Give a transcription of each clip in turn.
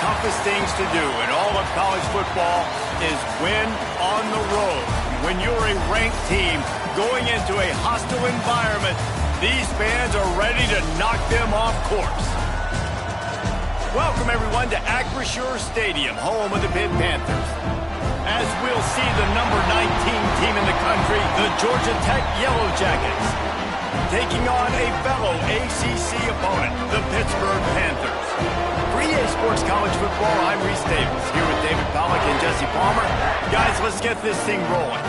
toughest things to do in all of college football is win on the road. When you're a ranked team going into a hostile environment, these fans are ready to knock them off course. Welcome, everyone, to Acrisure Stadium, home of the Pitt Panthers. As we'll see the number 19 team in the country, the Georgia Tech Yellow Jackets, taking on a fellow ACC opponent, the Pittsburgh Panthers. For EA Sports College Football, I'm Reese Davis, here with David Pollack and Jesse Palmer. Guys, let's get this thing rolling.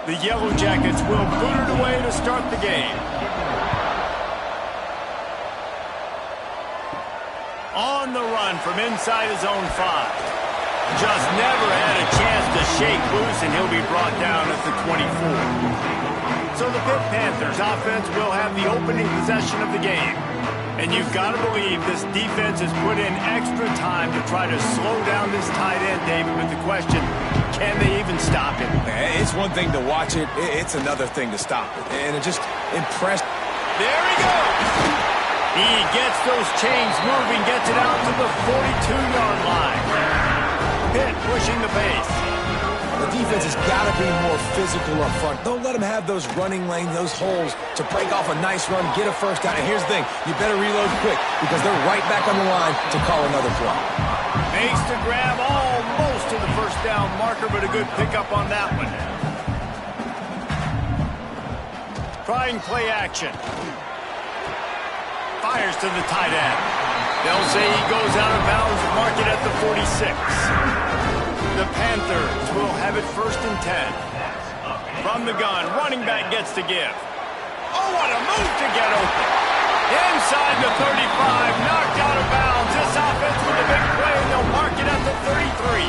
The Yellow Jackets will boot it away to start the game. On the run from inside his own 5. Just never had a chance to shake loose, and he'll be brought down at the 24. So the Pitt Panthers offense will have the opening possession of the game. And you've got to believe this defense has put in extra time to try to slow down this tight end, David, with the question, can they even stop him? It's one thing to watch it, it's another thing to stop it. And it just impressed. There he goes! He gets those chains moving, gets it out to the 42-yard line. Pitt pushing the pace. The defense has got to be more physical up front. Don't let them have those running lanes, those holes to break off a nice run, get a first down. And here's the thing, you better reload quick because they're right back on the line to call another play. Makes the grab almost to the first down marker, but a good pickup on that one. Trying play action. Fires to the tight end. They'll say he goes out of bounds, mark it at the 46. The Panthers will have it 1st and 10. From the gun, running back gets to give. Oh, what a move to get open. Inside the 35, knocked out of bounds. This offense with a big play, and they'll mark it at the 33.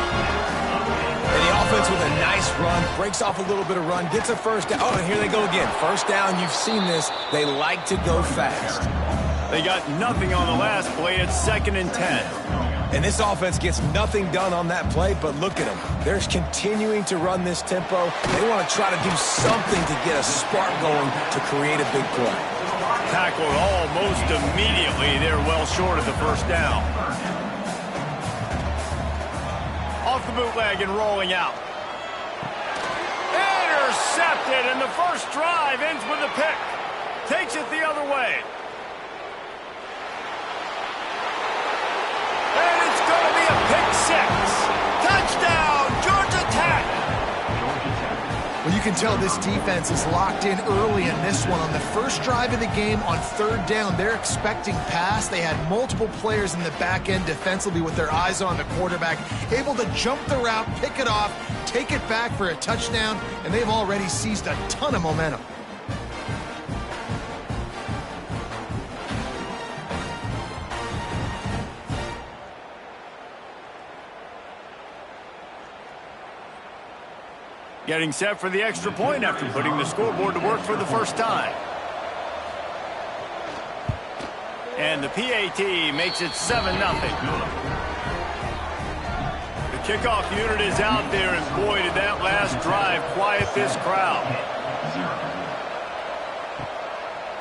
And the offense with a nice run, breaks off a little bit of run, gets a first down. Oh, and here they go again. First down, you've seen this. They like to go fast. They got nothing on the last play. It's 2nd and 10. And this offense gets nothing done on that play, but look at them. They're continuing to run this tempo. They want to try to do something to get a spark going to create a big play. Tackled almost immediately. They're well short of the first down. Off the bootleg and rolling out. Intercepted, and the first drive ends with a pick. Takes it the other way. And it's going to be a pick 6. Touchdown, Georgia Tech. Well, you can tell this defense is locked in early in this one. On the first drive of the game on 3rd down, they're expecting pass. They had multiple players in the back end defensively with their eyes on the quarterback, able to jump the route, pick it off, take it back for a touchdown, and they've already seized a ton of momentum. Getting set for the extra point after putting the scoreboard to work for the first time. And the PAT makes it 7-0. The kickoff unit is out there, and boy, did that last drive quiet this crowd.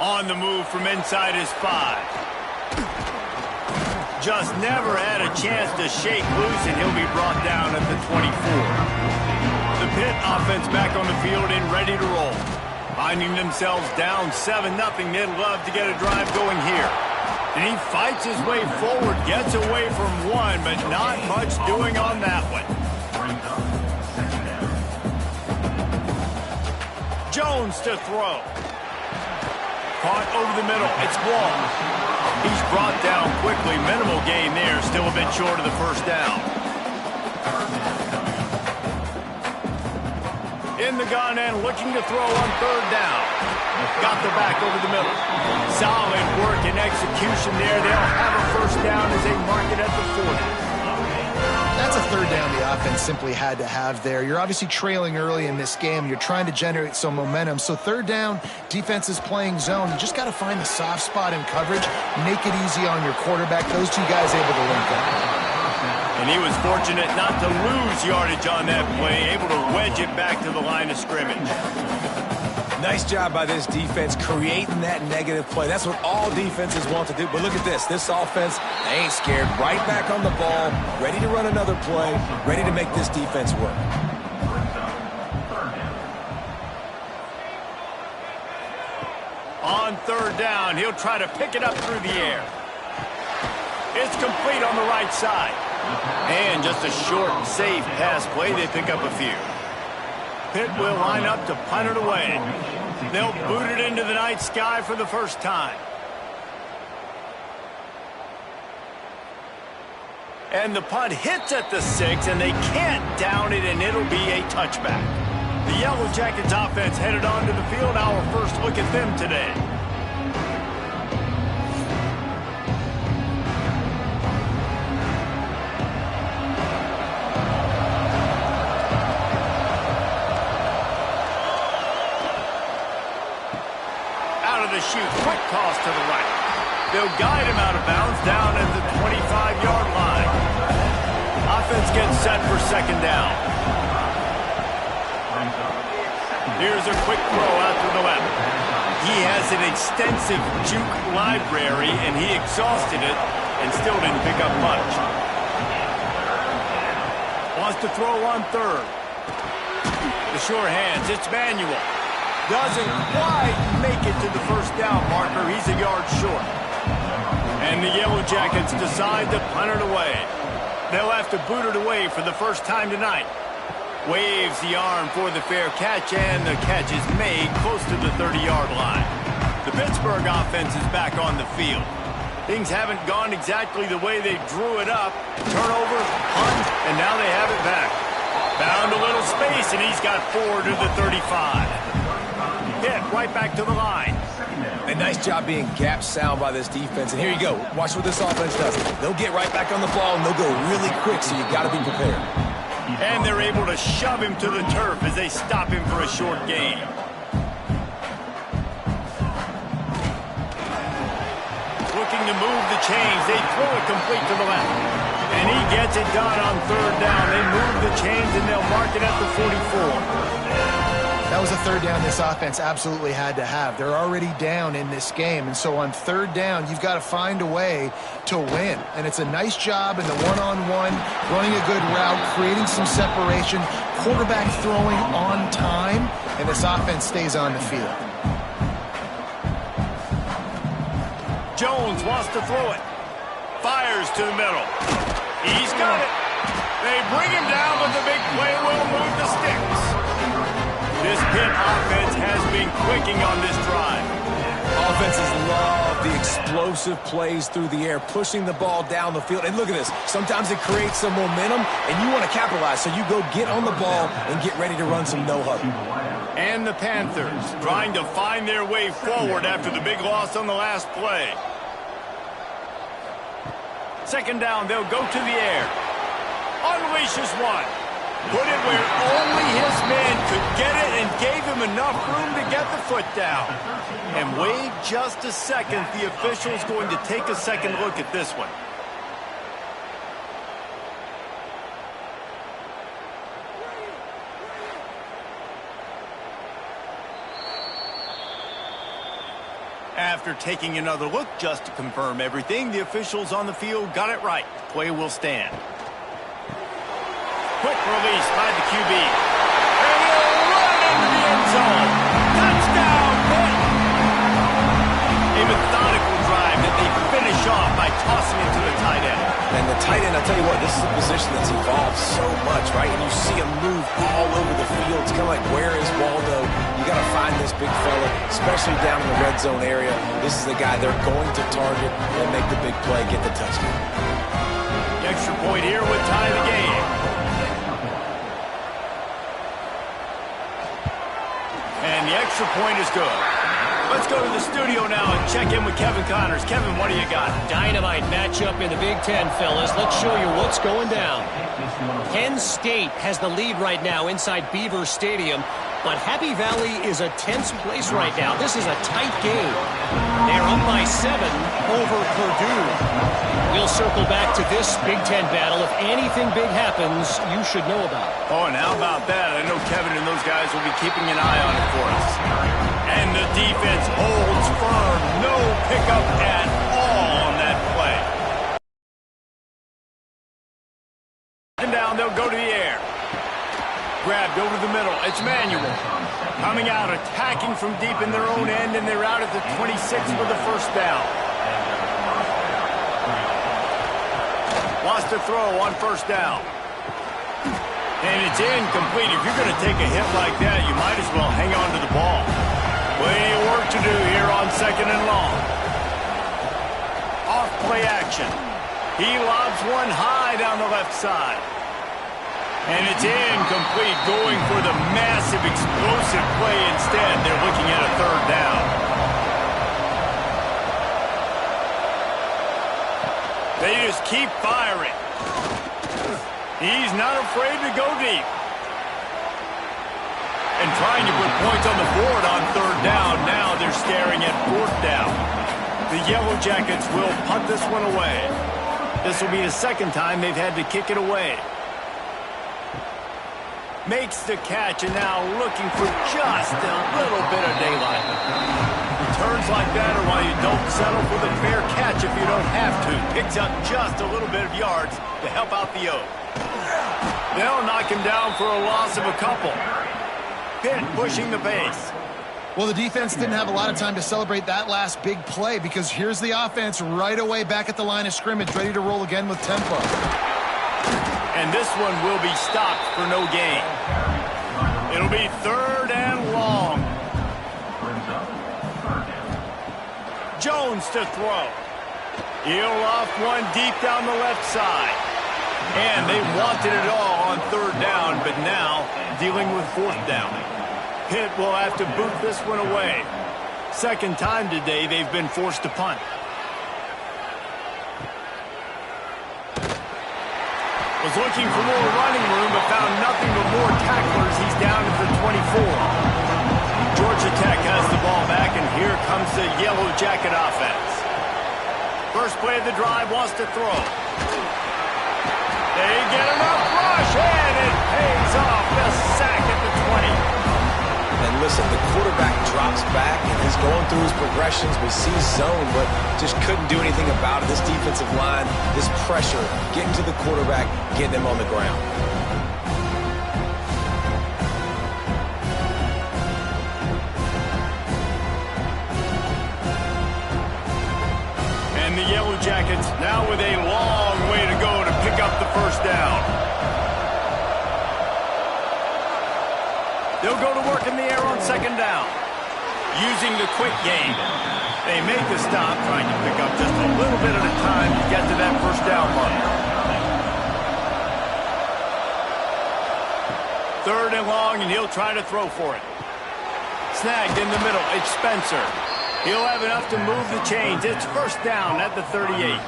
On the move from inside his 5. Just never had a chance to shake loose, and he'll be brought down at the 24. The Pitt offense back on the field and ready to roll. Finding themselves down 7-0, they'd love to get a drive going here. And he fights his way forward, gets away from one, but not much doing on that one. Jones to throw. Caught over the middle. It's Wall. He's brought down quickly. Minimal gain there. Still a bit short of the first down. In the gun and looking to throw on third down. Got the back over the middle. Solid work and execution there. They'll have a first down as they mark it at the 40. That's a third down the offense simply had to have there. You're obviously trailing early in this game. You're trying to generate some momentum. So third down, defense is playing zone. You just got to find the soft spot in coverage. Make it easy on your quarterback. Those two guys able to link up. And he was fortunate not to lose yardage on that play, able to wedge it back to the line of scrimmage. Nice job by this defense creating that negative play. That's what all defenses want to do. But look at this. This offense, they ain't scared. Right back on the ball, ready to run another play, ready to make this defense work. On third down, he'll try to pick it up through the air. It's complete on the right side. And just a short, safe pass play. They pick up a few. Pitt will line up to punt it away. They'll boot it into the night sky for the first time. And the punt hits at the 6, and they can't down it, and it'll be a touchback. The Yellow Jackets offense headed onto the field. Our first look at them today. Shoot, quick toss to the right. They'll guide him out of bounds down at the 25-yard line. Offense gets set for second down. Here's a quick throw out to the left. He has an extensive juke library, and he exhausted it and still didn't pick up much. Wants to throw on third. The sure hands, it's Manuel. Doesn't quite make it to the first down marker. He's a yard short. And the Yellow Jackets decide to punt it away. They'll have to boot it away for the first time tonight. Waves the arm for the fair catch, and the catch is made close to the 30-yard line. The Pittsburgh offense is back on the field. Things haven't gone exactly the way they drew it up. Turnover, punt, and now they have it back. Found a little space, and he's got 4 to the 35. Hit right back to the line. A nice job being gap sound by this defense. And here you go. Watch what this offense does. They'll get right back on the ball, and they'll go really quick, so you got to be prepared. And they're able to shove him to the turf as they stop him for a short gain. Looking to move the chains. They throw it complete to the left. And he gets it done on third down. They move the chains, and they'll mark it at the 44. That was a third down this offense absolutely had to have. They're already down in this game, and so on third down, you've got to find a way to win. And it's a nice job in the one-on-one, running a good route, creating some separation, quarterback throwing on time, and this offense stays on the field. Jones wants to throw it. Fires to the middle. He's got it. They bring him down, but the big play will move the sticks. This Pitt offense has been clicking on this drive. Offenses love the explosive plays through the air, pushing the ball down the field. And look at this. Sometimes it creates some momentum, and you want to capitalize. So you go get on the ball and get ready to run some no-huddle. And the Panthers trying to find their way forward after the big loss on the last play. Second down, they'll go to the air. Unleashes one. Put it where only his man could get it and gave him enough room to get the foot down. And wait just a second. The official's going to take a second look at this one. After taking another look just to confirm everything, the officials on the field got it right. Play will stand. Quick release by the QB. And he'll run into the end zone. Touchdown, Pitt! A methodical drive that they finish off by tossing it to the tight end. And the tight end, I'll tell you what, this is a position that's evolved so much, right? And you see him move all over the field. It's kind of like, where is Waldo? You got to find this big fella, especially down in the red zone area. This is the guy they're going to target and make the big play, get the touchdown. The extra point here would tie the game. And the extra point is good. Let's go to the studio now and check in with Kevin Connors. Kevin, what do you got? Dynamite matchup in the Big Ten, fellas. Let's show you what's going down. Penn State has the lead right now inside Beaver Stadium, but Happy Valley is a tense place right now. This is a tight game. They're up by 7 over Purdue. We'll circle back to this Big Ten battle. If anything big happens, you should know about it. Oh, and how about that? I know Kevin and those guys will be keeping an eye on it for us. And the defense holds firm. No pickup at all on that play. And down, they'll go to the air. Grabbed over the middle. It's Manuel. Coming out, attacking from deep in their own end, and they're out at the 26 for the first down. Wants to throw on first down. And it's incomplete. If you're going to take a hit like that, you might as well hang on to the ball. Plenty of work to do here on 2nd and long. Off play action. He lobs one high down the left side. And it's incomplete, going for the massive, explosive play instead. They're looking at a 3rd down. They just keep firing. He's not afraid to go deep. And trying to put points on the board on 3rd down. Now they're staring at 4th down. The Yellow Jackets will punt this one away. This will be the 2nd time they've had to kick it away. Makes the catch, and now looking for just a little bit of daylight. Returns like that are why you don't settle for the fair catch if you don't have to. Picks up just a little bit of yards to help out the Oak. They'll knock him down for a loss of a couple. Pitt pushing the pace. Well, the defense didn't have a lot of time to celebrate that last big play because here's the offense right away back at the line of scrimmage, ready to roll again with tempo. And this one will be stopped for no gain. It'll be 3rd and long. Jones to throw. He'll off one deep down the left side. And they wanted it all on 3rd down, but now dealing with 4th down. Pitt will have to boot this one away. 2nd time today they've been forced to punt. Was looking for more running room, but found nothing but more tacklers. He's down at the 24. Georgia Tech has the ball back, and here comes the Yellow Jacket offense. First play of the drive, wants to throw. They get enough rush, and it pays off. The sack at the 20. And listen, the quarterback drops back, and he's going through his progressions. We see zone, but just couldn't do anything about it. This defensive line, this pressure, getting to the quarterback, getting him on the ground. And the Yellow Jackets now with a long way to go to pick up the first down. They'll go to work in the air on 2nd down. Using the quick game. They make the stop, trying to pick up just a little bit at a time to get to that first down line. 3rd and long, and he'll try to throw for it. Snagged in the middle. It's Spencer. He'll have enough to move the chains. It's 1st down at the 38.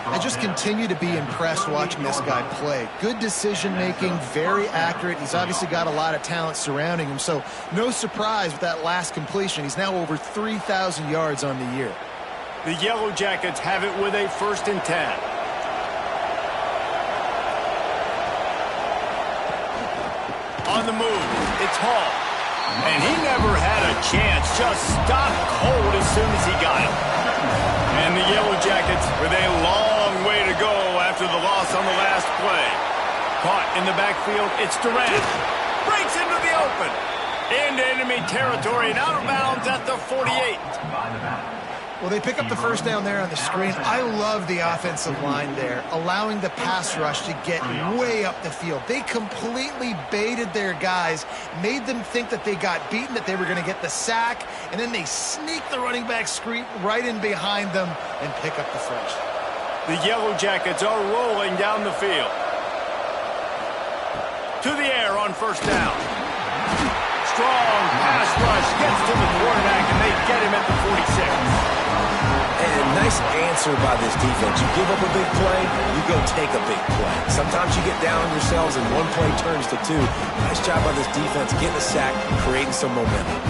I just continue to be impressed watching this guy play. Good decision-making, very accurate. He's obviously got a lot of talent surrounding him, so no surprise with that last completion. He's now over 3,000 yards on the year. The Yellow Jackets have it with a 1st and 10. On the move, it's Hall. And he never had a chance, just stopped cold as soon as he got it. And the Yellow Jackets with a long way to go after the loss on the last play. Caught in the backfield, it's Durant. Breaks into the open. Into enemy territory and out of bounds at the 48. Well, they pick up the first down there on the screen. I love the offensive line there, allowing the pass rush to get way up the field. They completely baited their guys, made them think that they got beaten, that they were going to get the sack, and then they sneak the running back screen right in behind them and pick up the first. The Yellow Jackets are rolling down the field. To the air on 1st down. strong pass rush gets to the quarterback, and they get him at the 46. And nice answer by this defense. You give up a big play, you go take a big play. Sometimes you get down on yourselves and one play turns to two. Nice job by this defense getting a sack, creating some momentum.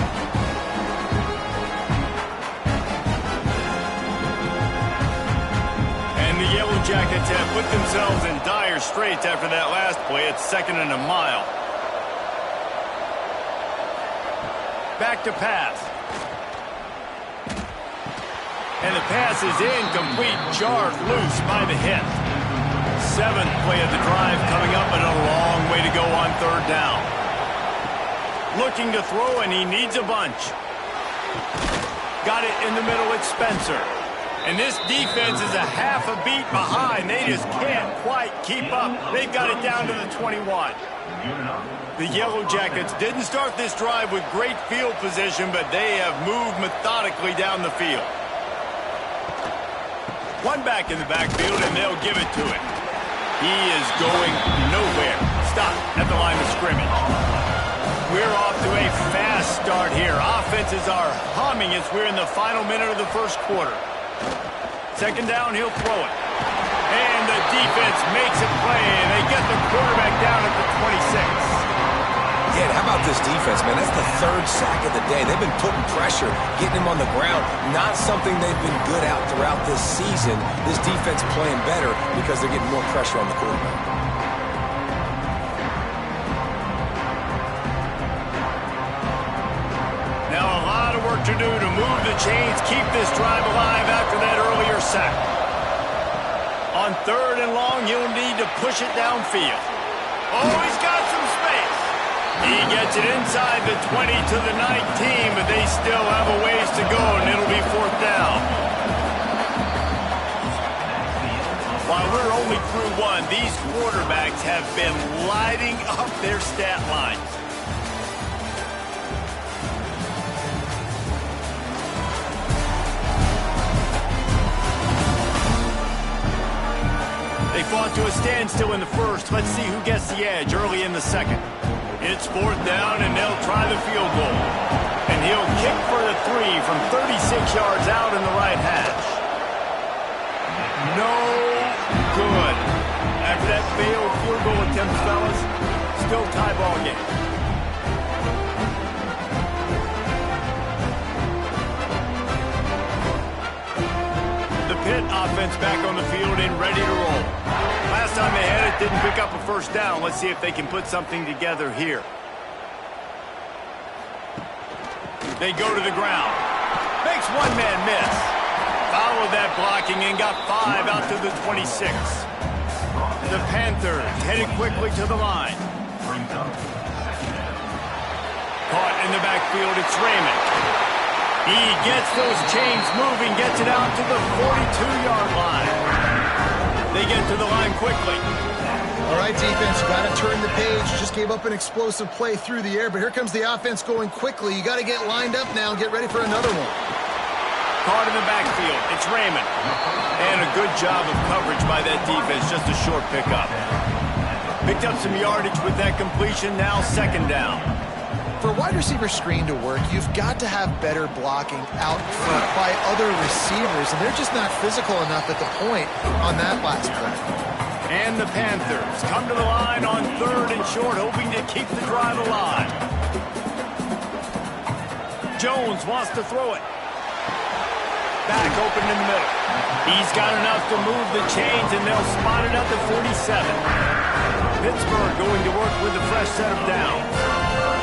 And the Yellow Jackets have put themselves in dire straits after that last play. It's 2nd and a mile. Back to pass. And the pass is incomplete, jarred loose by the hit. 7th play of the drive coming up, and a long way to go on 3rd down. Looking to throw, and he needs a bunch. Got it in the middle with Spencer. And this defense is a half a beat behind. They just can't quite keep up. They've got it down to the 21. The Yellow Jackets didn't start this drive with great field position, but they have moved methodically down the field. One back in the backfield, and they'll give it to him. He is going nowhere. Stop at the line of scrimmage. We're off to a fast start here. Offenses are humming as we're in the final minute of the first quarter. 2nd down, he'll throw it. And the defense makes a play, and they get the quarterback down at the 26. Yeah, how about this defense, man? That's the 3rd sack of the day. They've been putting pressure, getting him on the ground. Not something they've been good at throughout this season. This defense playing better because they're getting more pressure on the quarterback. Now a lot of work to do to move the chains, keep this drive alive after that earlier sack. On 3rd and long, he'll need to push it downfield. Oh, he's got some space. He gets it inside the 20 to the 19, but they still have a ways to go, and it'll be 4th down. While we're only through one, these quarterbacks have been lighting up their stat lines. They fought to a standstill in the first. Let's see who gets the edge early in the 2nd. It's 4th down, and they'll try the field goal. And he'll kick for the 3 from 36 yards out in the right hash. No good. After that failed field goal attempt, fellas, still tie ball game. The Pitt offense back on the field and ready to roll. Last time they had it, didn't pick up a 1st down. Let's see if they can put something together here. They go to the ground. Makes one man miss. Followed that blocking and got 5 out to the 26. The Panthers headed quickly to the line. Caught in the backfield, it's Raymond. He gets those chains moving, gets it out to the 42-yard line. They get to the line quickly. All right, defense, you got to turn the page. Just gave up an explosive play through the air, but here comes the offense going quickly. You got to get lined up now and get ready for another one. Caught in the backfield, it's Raymond. And a good job of coverage by that defense, just a short pickup. Picked up some yardage with that completion, now 2nd down. For a wide receiver screen to work, you've got to have better blocking out front by other receivers, and they're just not physical enough at the point on that last play. And the Panthers come to the line on 3rd and short, hoping to keep the drive alive. Jones wants to throw it. Back open in the middle. He's got enough to move the chains, and they'll spot it at the 47. Pittsburgh going to work with a fresh set of downs.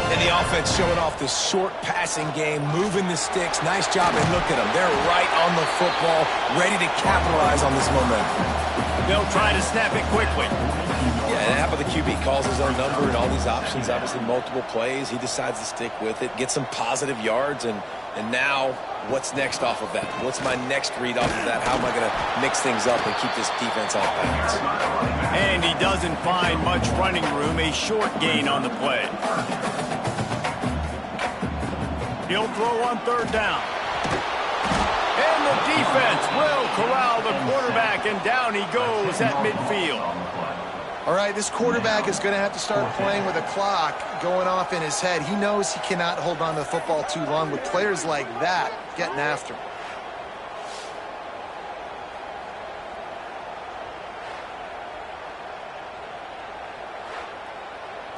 And the offense showing off the short passing game, moving the sticks. Nice job, and look at them. They're right on the football, ready to capitalize on this momentum. They'll try to snap it quickly. Yeah, and how about the QB calls his own number and all these options, obviously multiple plays. He decides to stick with it, get some positive yards, and now what's next off of that? What's my next read off of that? How am I going to mix things up and keep this defense off balance? And he doesn't find much running room, a short gain on the play. He'll throw on 3rd down. And the defense will corral the quarterback, and down he goes at midfield. All right, this quarterback is going to have to start playing with a clock going off in his head. He knows he cannot hold on to the football too long with players like that getting after him.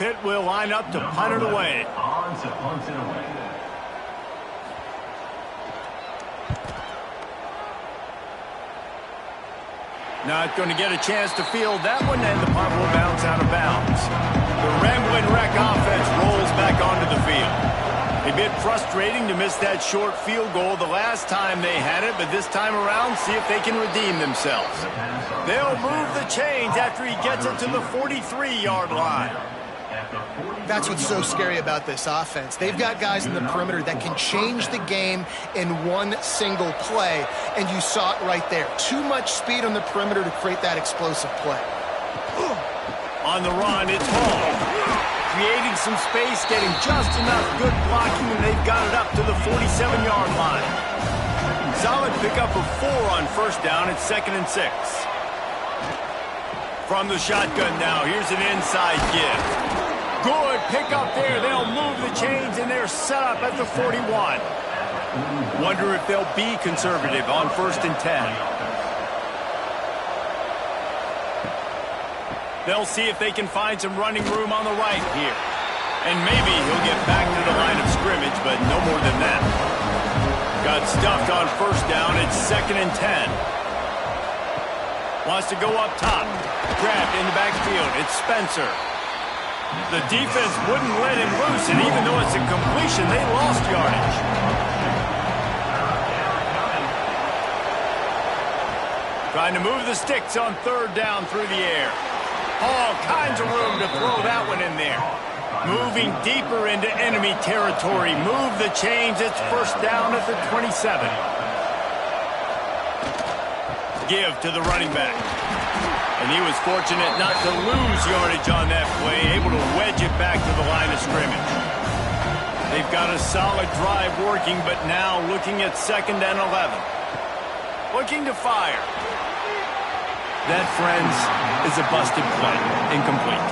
Pitt will line up to punt it away. Not going to get a chance to field that one, and the punt will bounce out of bounds. The Ramblin' Wreck offense rolls back onto the field. A bit frustrating to miss that short field goal the last time they had it, but this time around, see if they can redeem themselves. They'll move the chains after he gets it to the 43-yard line. That's what's so scary about this offense. They've got guys in the perimeter that can change the game in one single play, and you saw it right there. Too much speed on the perimeter to create that explosive play. On the run, it's Hall. Creating some space, getting just enough good blocking, and they've got it up to the 47-yard line. Solid pickup of 4 on first down. It's 2nd and 6. From the shotgun now, here's an inside give. Good pickup there. They'll move the chains, and they're set up at the 41. Wonder if they'll be conservative on 1st and 10. They'll see if they can find some running room on the right here. And maybe he'll get back to the line of scrimmage, but no more than that. Got stuffed on first down. It's 2nd and 10. Wants to go up top. Grabbed in the backfield. It's Spencer. The defense wouldn't let him loose, and even though it's a completion, they lost yardage. Trying to move the sticks on 3rd down through the air. All kinds of room to throw that one in there. Moving deeper into enemy territory. Move the chains. It's 1st down at the 27. Give to the running back. And he was fortunate not to lose yardage on that play, able to wedge it back to the line of scrimmage. They've got a solid drive working, but now looking at 2nd and 11. Looking to fire. That, friends, is a busted play. Incomplete.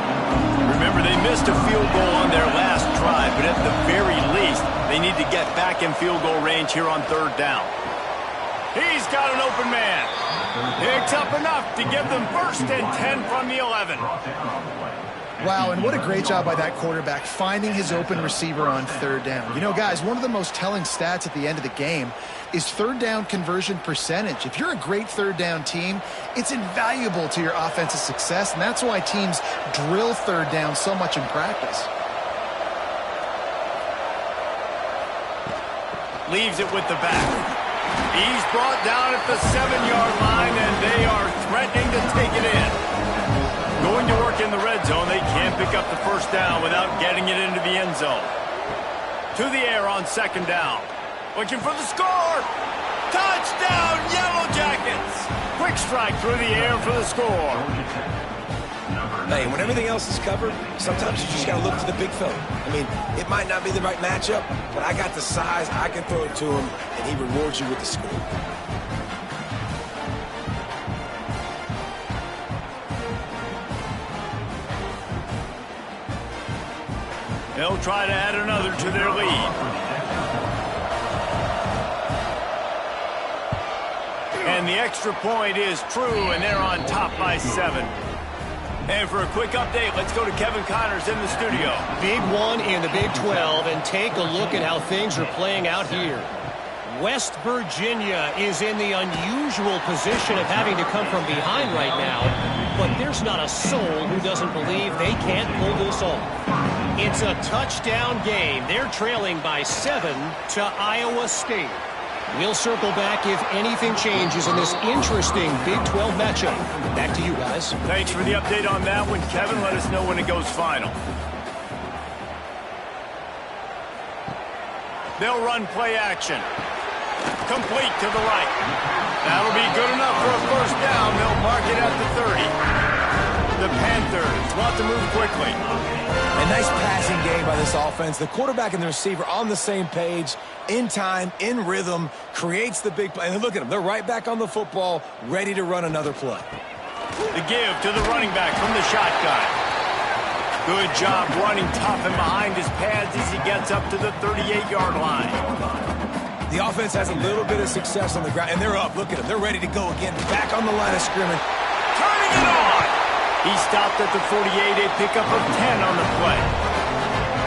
Remember, they missed a field goal on their last drive, but at the very least, they need to get back in field goal range here on 3rd down. He's got an open man. Picks up enough to give them 1st and 10 from the 11. Wow, and what a great job by that quarterback finding his open receiver on 3rd down. You know, guys, one of the most telling stats at the end of the game is 3rd down conversion percentage. If you're a great 3rd down team, it's invaluable to your offensive success, and that's why teams drill 3rd down so much in practice. Leaves it with the back. He's brought down at the 7-yard line, and they are threatening to take it in. Going to work in the red zone, they can't pick up the 1st down without getting it into the end zone. To the air on 2nd down. Looking for the score. Touchdown, Yellow Jackets. Quick strike through the air for the score. Hey, when everything else is covered, sometimes you just got to look to the big fella. I mean, it might not be the right matchup, but I got the size, I can throw it to him, and he rewards you with the score. They'll try to add another to their lead. And the extra point is true, and they're on top by 7. And for a quick update, let's go to Kevin Connors in the studio. Big one in the Big 12, and take a look at how things are playing out here. West Virginia is in the unusual position of having to come from behind right now, but there's not a soul who doesn't believe they can't pull this off. It's a touchdown game. They're trailing by 7 to Iowa State. We'll circle back if anything changes in this interesting Big 12 matchup. Back to you guys. Thanks for the update on that one, Kevin. Let us know when it goes final. They'll run play action. Complete to the right. That'll be good enough for a 1st down. They'll mark it at the 30. The Panthers want to move quickly. A nice passing game by this offense. The quarterback and the receiver on the same page, in time, in rhythm, creates the big play. And look at them. They're right back on the football, ready to run another play. The give to the running back from the shotgun. Good job running tough and behind his pads as he gets up to the 38-yard line. The offense has a little bit of success on the ground, and they're up. Look at them. They're ready to go again. Back on the line of scrimmage. Turning it on! He stopped at the 48, a pickup of 10 on the play.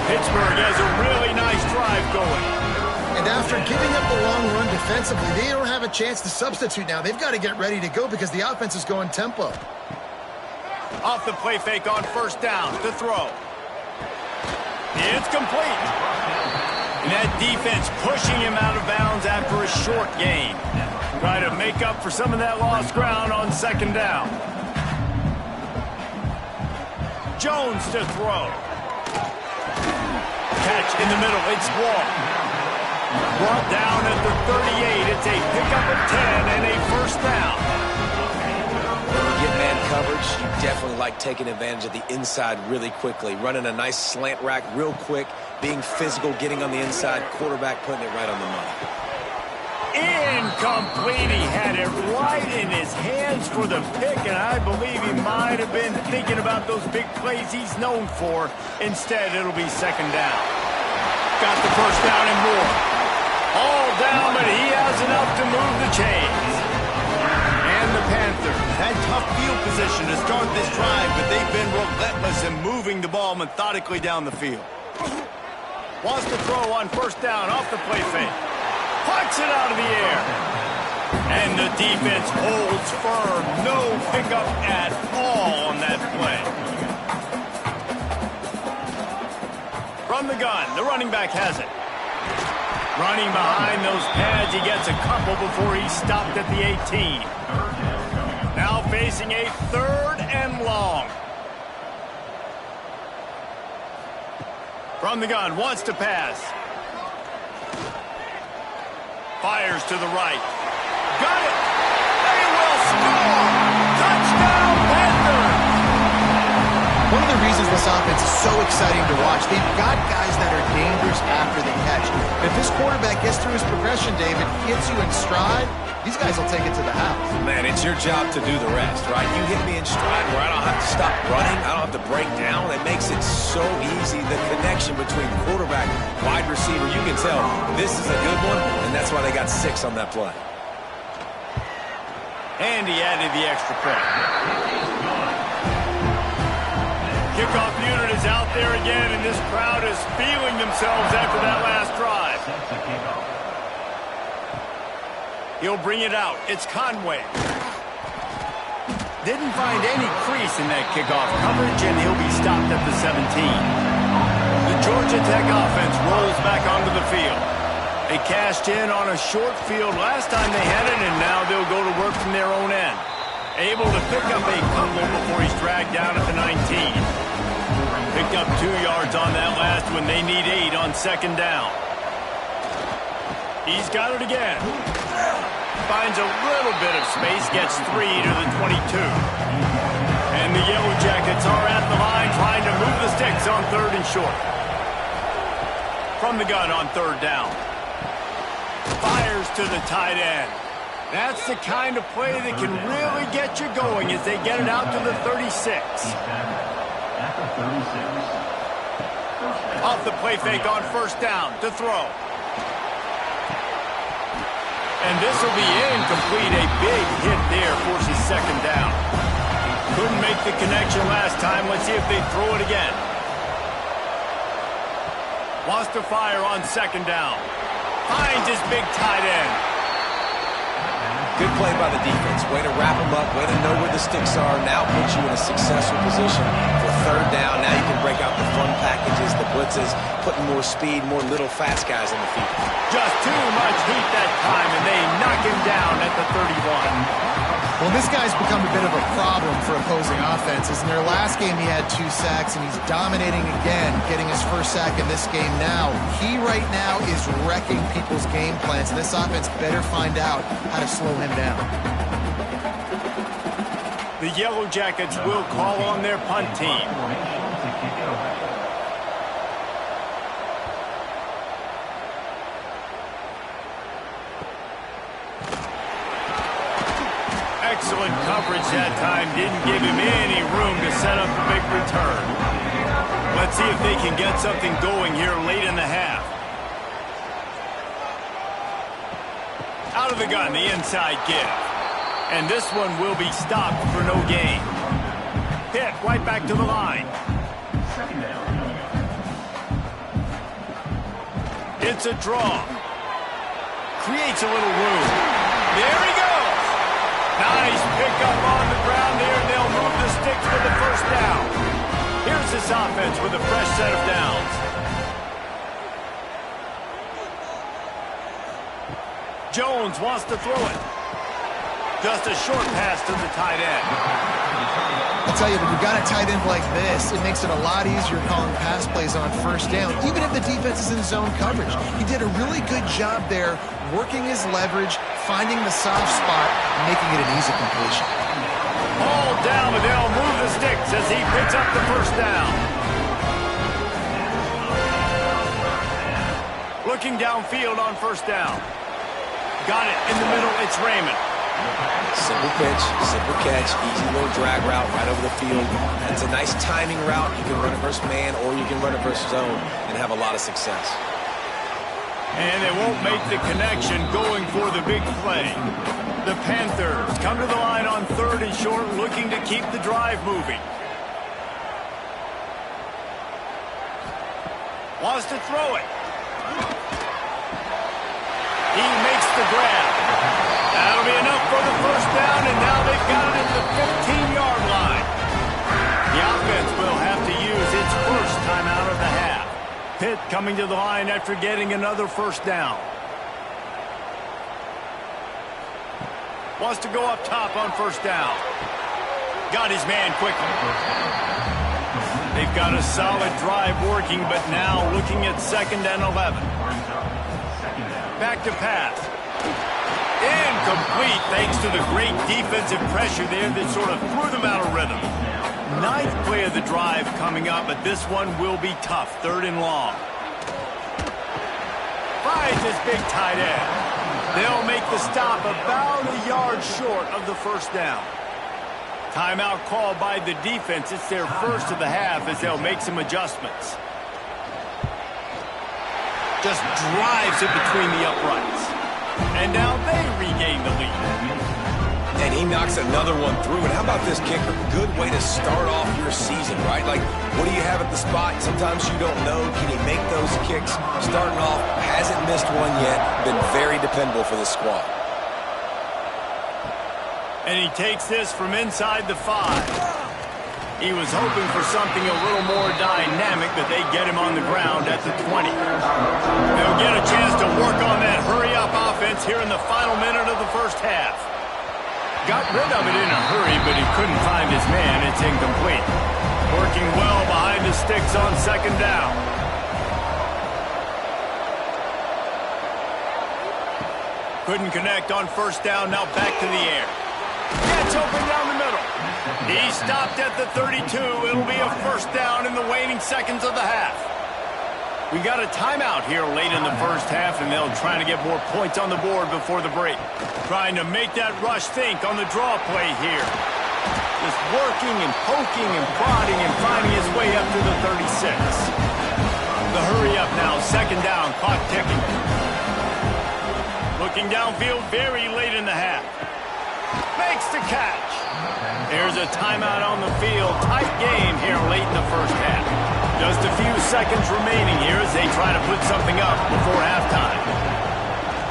Pittsburgh has a really nice drive going. And after giving up the long run defensively, they don't have a chance to substitute now. They've got to get ready to go because the offense is going tempo. Off the play fake on first down to throw. It's complete. And that defense pushing him out of bounds after a short gain. Try to make up for some of that lost ground on second down. Jones to throw. Catch in the middle. It's Wall. Brought down at the 38. It's a pickup of 10 and a first down. When you get man coverage, you definitely like taking advantage of the inside really quickly. Running a nice slant rack real quick, being physical, getting on the inside, quarterback putting it right on the money. Incomplete. He had it right in his hands for the pick, and I believe he might have been thinking about those big plays he's known for. Instead, it'll be second down. Got the first down and more. All down, but he has enough to move the chains. And the Panthers had tough field position to start this drive, but they've been relentless in moving the ball methodically down the field. Wants to throw on first down off the play fake. Pucks it out of the air. And the defense holds firm. No pickup at all on that play. From the gun, the running back has it. Running behind those pads, he gets a couple before he's stopped at the 18. Now facing a third and long. From the gun, wants to pass. Fires to the right. Got it! They will score! Touchdown, Panthers! One of the reasons this offense is so exciting to watch, they've got guys that are dangerous after the catch. If this quarterback gets through his progression, David, hits you in stride, these guys will take it to the house. Man, it's your job to do the rest, right? You hit me in stride where I don't have to stop running. I don't have to break down. It makes it so easy. The connection between quarterback, wide receiver, you can tell this is a good one, and that's why they got 6 on that play. And he added the extra point. Kickoff unit is out there again, and this crowd is feeling themselves after that last drive. He'll bring it out. It's Conway. Didn't find any crease in that kickoff coverage, and he'll be stopped at the 17. The Georgia Tech offense rolls back onto the field. They cashed in on a short field last time they had it, and now they'll go to work from their own end. Able to pick up a couple before he's dragged down at the 19. Picked up 2 yards on that last one. They need 8 on second down. He's got it again. Finds a little bit of space, gets 3 to the 22. And the Yellow Jackets are at the line trying to move the sticks on third and short. From the gun on third down. Fires to the tight end. That's the kind of play that can really get you going as they get it out to the 36. Off the play fake on first down to throw. And this will be incomplete. A big hit there forces second down. Couldn't make the connection last time. Let's see if they throw it again. Wants to fire on second down. Finds his big tight end. Good play by the defense. Way to wrap them up. Way to know where the sticks are. Now puts you in a successful position for third down. Now you can break out the fun packages, the blitzes, putting more speed, more little fast guys on the field. Just too much heat that time, and they knock him down at the 31. Well, this guy's become a bit of a problem for opposing offenses. In their last game, he had 2 sacks, and he's dominating again, getting his first sack in this game now. He right now is wrecking people's game plans, and this offense better find out how to slow him down. The Yellow Jackets will call on their punt team. Excellent coverage that time. Didn't give him any room to set up the big return. Let's see if they can get something going here late in the half. Out of the gun, the inside give. And this one will be stopped for no gain. Hit right back to the line. It's a draw. Creates a little room. There he goes. Nice pickup on the ground there. They'll move the sticks for the first down. Here's this offense with a fresh set of downs. Jones wants to throw it. Just a short pass to the tight end. I'll tell you, when you've got a tight end like this, it makes it a lot easier calling pass plays on first down, even if the defense is in zone coverage. He did a really good job there, working his leverage, finding the soft spot, and making it an easy completion. Ball down, but they'll move the sticks as he picks up the first down. Looking downfield on first down. Got it in the middle, it's Raymond. Simple pitch, simple catch, easy little drag route right over the field. It's a nice timing route. You can run it versus man or you can run it versus zone and have a lot of success. And they won't make the connection going for the big play. The Panthers come to the line on 3rd and short, looking to keep the drive moving. Wants to throw it. He makes the grab. That'll be enough for the first down, and now they've got it at the 15-yard line. The offense will have to use its first timeout of the half. Pitt coming to the line after getting another first down. Wants to go up top on first down. Got his man quickly. They've got a solid drive working, but now looking at 2nd and 11. Back to pass. Incomplete thanks to the great defensive pressure there that sort of threw them out of rhythm. 9th play of the drive coming up, but this one will be tough. 3rd and long. Finds his big tight end. They'll make the stop about a yard short of the first down. Timeout called by the defense. It's their first of the half as they'll make some adjustments. Just drives it between the uprights. And now they regain the lead. And he knocks another one through. And how about this kicker? Good way to start off your season, right? Like, what do you have at the spot? Sometimes you don't know. Can he make those kicks? Starting off, hasn't missed one yet. Been very dependable for this squad. And he takes this from inside the 5. He was hoping for something a little more dynamic, but they get him on the ground at the 20. They'll get a chance to work on that hurry-up offense here in the final minute of the first half. Got rid of it in a hurry, but he couldn't find his man. It's incomplete. Working well behind the sticks on 2nd down. Couldn't connect on first down. Now back to the air. Gets open down the middle. He stopped at the 32. It'll be a first down in the waning seconds of the half. We got a timeout here late in the first half, and they'll try to get more points on the board before the break. Trying to make that rush think on the draw play here. Just working and poking and prodding and finding his way up to the 36. The hurry up now, 2nd down, clock ticking. Looking downfield very late in the half. Makes the catch. There's a timeout on the field. Tight game here late in the first half. Just a few seconds remaining here as they try to put something up before halftime.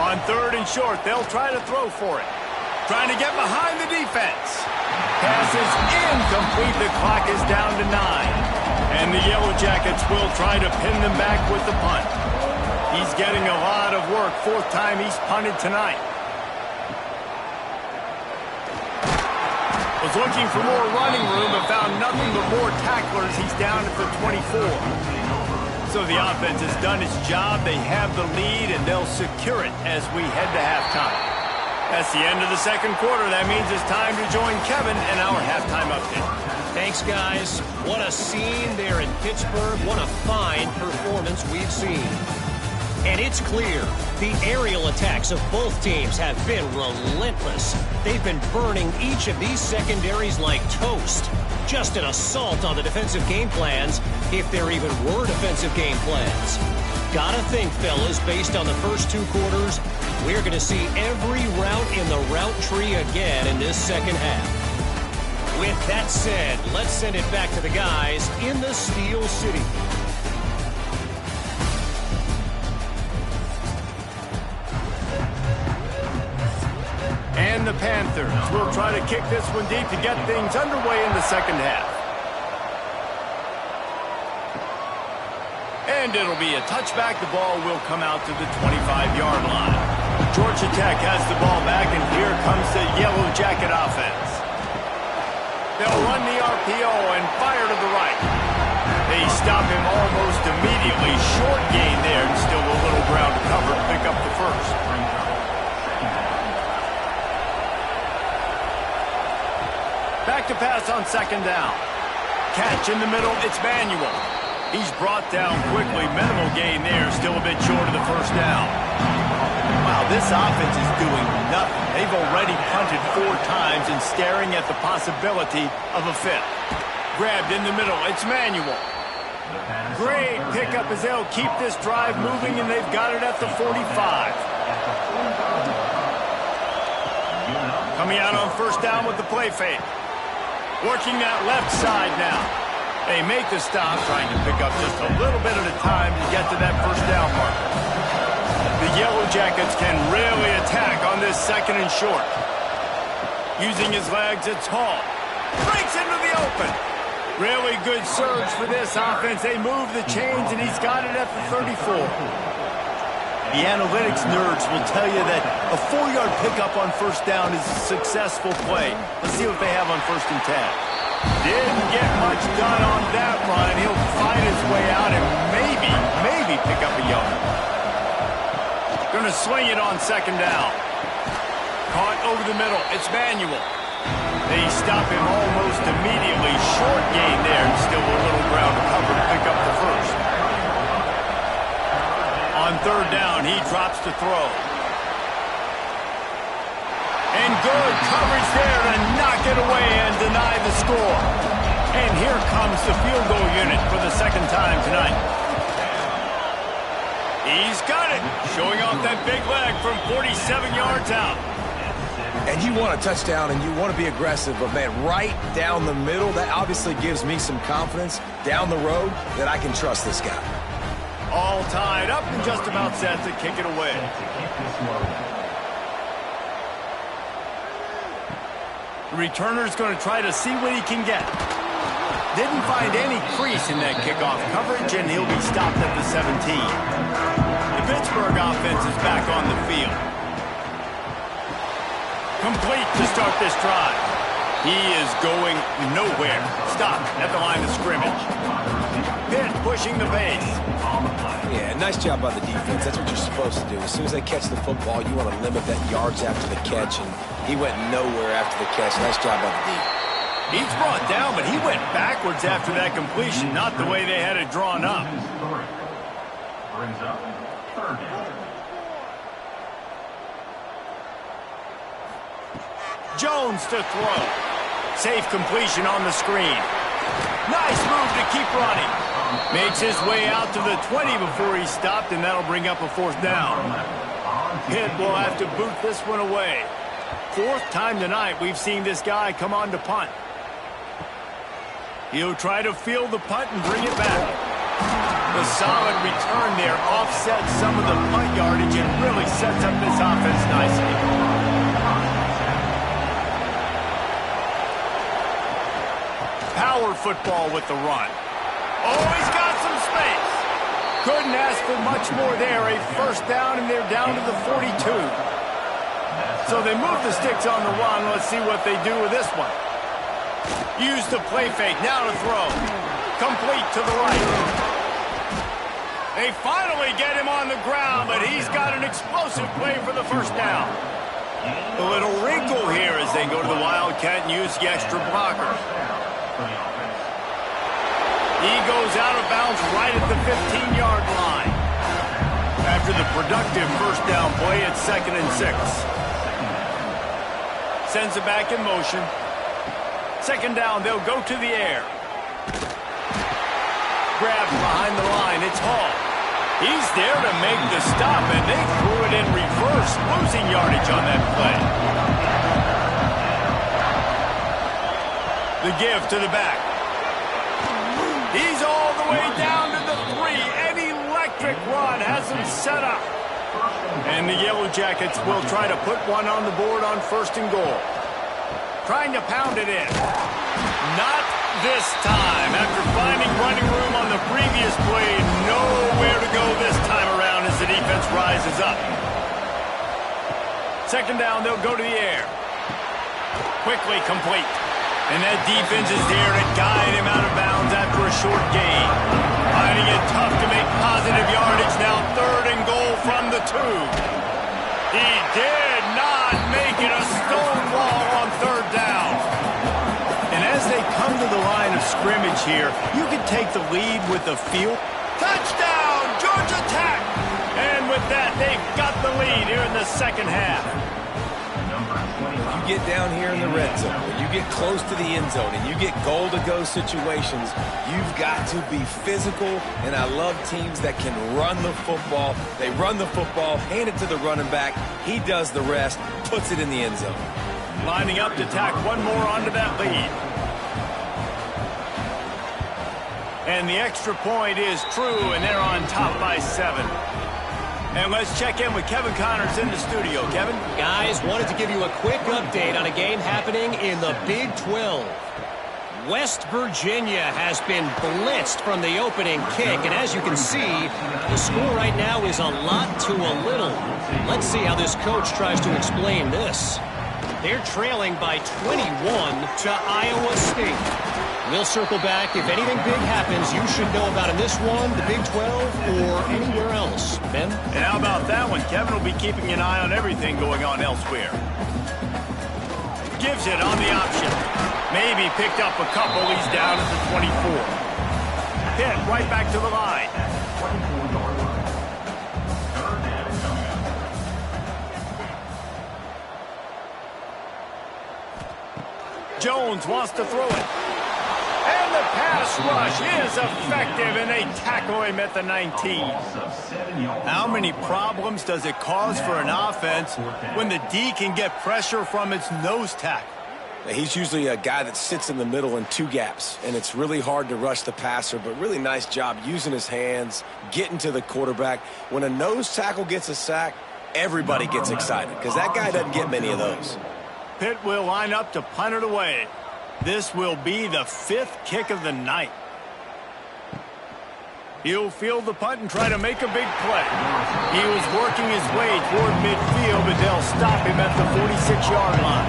On 3rd and short, they'll try to throw for it. Trying to get behind the defense. Pass is incomplete. The clock is down to 9. And the Yellow Jackets will try to pin them back with the punt. He's getting a lot of work. 4th time he's punted tonight. Was looking for more running room, but found nothing but more tacklers. He's down at the 24. So the offense has done its job. They have the lead, and they'll secure it as we head to halftime. That's the end of the 2nd quarter. That means it's time to join Kevin and our halftime update. Thanks, guys. What a scene there in Pittsburgh. What a fine performance we've seen. And it's clear the aerial attacks of both teams have been relentless. They've been burning each of these secondaries like toast. Just an assault on the defensive game plans, if there even were defensive game plans. Gotta think, fellas, based on the first 2 quarters, we're going to see every route in the route tree again in this second half. With that said, let's send it back to the guys in the Steel City. And the Panthers will try to kick this one deep to get things underway in the second half. And it'll be a touchback. The ball will come out to the 25-yard line. Georgia Tech has the ball back, and here comes the Yellow Jacket offense. They'll run the RPO and fire to the right. They stop him almost immediately. Short gain there, and still a little ground to cover to pick up the first. Back to pass on second down. Catch in the middle, it's Manuel. He's brought down quickly. Minimal gain there, still a bit short of the first down. Wow, this offense is doing nothing. They've already punted 4 times and staring at the possibility of a fifth. Grabbed in the middle, it's Manuel. Great pickup as they'll keep this drive moving, and they've got it at the 45. Coming out on first down with the play fake. Working that left side now. They make the stop, trying to pick up just a little bit at a time to get to that first down mark. The Yellow Jackets can really attack on this second and short. Using his legs, it's Hall. Breaks into the open. Really good surge for this offense. They move the chains, and he's got it at the 34. The analytics nerds will tell you that a 4-yard pickup on first down is a successful play. Let's see what they have on first and 10. Didn't get much done on that run. He'll fight his way out and maybe pick up a yard. Gonna swing it on second down. Caught over the middle. It's Manuel. They stop him almost immediately. Short gain there, and still a little ground to cover to pick up the first. On third down, he drops to throw. And good coverage there to knock it away and deny the score. And here comes the field goal unit for the second time tonight. He's got it, showing off that big leg from 47 yards out. And you want a touchdown and you want to be aggressive, but man, right down the middle, that obviously gives me some confidence down the road that I can trust this guy. All tied up and just about set to kick it away. The returner's going to try to see what he can get. Didn't find any crease in that kickoff coverage, and he'll be stopped at the 17. The Pittsburgh offense is back on the field. Complete to start this drive. He is going nowhere. Stopped at the line of scrimmage. Pitt pushing the base. Yeah, nice job by the defense. That's what you're supposed to do. As soon as they catch the football, you want to limit that yards after the catch, and he went nowhere after the catch. Nice job by the D. He's brought down, but he went backwards after that completion, not the way they had it drawn up. Brings up third down. Jones to throw. Safe completion on the screen. Nice move to keep running. Makes his way out to the 20 before he stopped, and that'll bring up a fourth down. Pitt will have to boot this one away. Fourth time tonight we've seen this guy come on to punt. He'll try to field the punt and bring it back. The solid return there offsets some of the punt yardage and really sets up this offense nicely. Power football with the run. Oh, he's got some space. Couldn't ask for much more there. A first down, and they're down to the 42. So they move the sticks on the run. Let's see what they do with this one. Use the play fake. Now to throw. Complete to the right. They finally get him on the ground, but he's got an explosive play for the first down. A little wrinkle here as they go to the Wildcat and use the extra blocker. He goes out of bounds right at the 15-yard line. After the productive first down play, it's 2nd and 6. Sends it back in motion. 2nd down, they'll go to the air. Grabbed behind the line, it's Hall. He's there to make the stop, and they threw it in reverse, losing yardage on that play. The give to the back. He's all the way down to the 3. An electric run has him set up. And the Yellow Jackets will try to put one on the board on 1st and goal. Trying to pound it in. Not this time. After finding running room on the previous play, nowhere to go this time around as the defense rises up. 2nd down, they'll go to the air. Quickly complete. And that defense is there to guide him out of bounds after a short gain. Finding it tough to make positive yardage now. 3rd and goal from the 2. He did not make it a stone wall on 3rd down. And as they come to the line of scrimmage here, you can take the lead with the field. Touchdown, Georgia Tech! And with that, they've got the lead here in the 2nd half. You get down here in the red zone, when you get close to the end zone, and you get goal-to-go situations, you've got to be physical, and I love teams that can run the football. They run the football, hand it to the running back, he does the rest, puts it in the end zone. Lining up to tack one more onto that lead. And the extra point is true, and they're on top by 7. And let's check in with Kevin Connors in the studio. Kevin? Guys, wanted to give you a quick update on a game happening in the Big 12. West Virginia has been blitzed from the opening kick, and as you can see, the score right now is a lot to a little. Let's see how this coach tries to explain this. They're trailing by 21 to Iowa State. We'll circle back. If anything big happens, you should know about in this one, the Big 12, or anywhere else. Ben? And how about that one? Kevin will be keeping an eye on everything going on elsewhere. Gives it on the option. Maybe picked up a couple. He's down at the 24. Pitt right back to the line. Jones wants to throw it. And the pass rush is effective, and they tackle him at the 19. How many problems does it cause for an offense when the D can get pressure from its nose tackle? He's usually a guy that sits in the middle in 2 gaps, and it's really hard to rush the passer, but really nice job using his hands, getting to the quarterback. When a nose tackle gets a sack, everybody gets excited because that guy doesn't get many of those. Pitt will line up to punt it away. This will be the 5th kick of the night. He'll field the punt and try to make a big play. He was working his way toward midfield, but they'll stop him at the 46-yard line.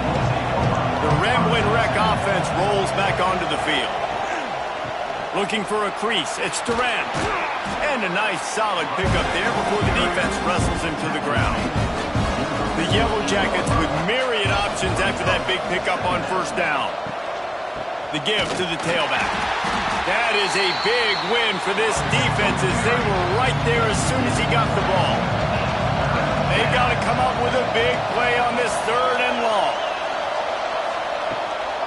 The Ramblin' Wreck offense rolls back onto the field. Looking for a crease. It's Durant. And a nice solid pickup there before the defense wrestles him to the ground. The Yellow Jackets with myriad options after that big pickup on 1st down. The give to the tailback. That is a big win for this defense as they were right there as soon as he got the ball. They've got to come up with a big play on this 3rd and long.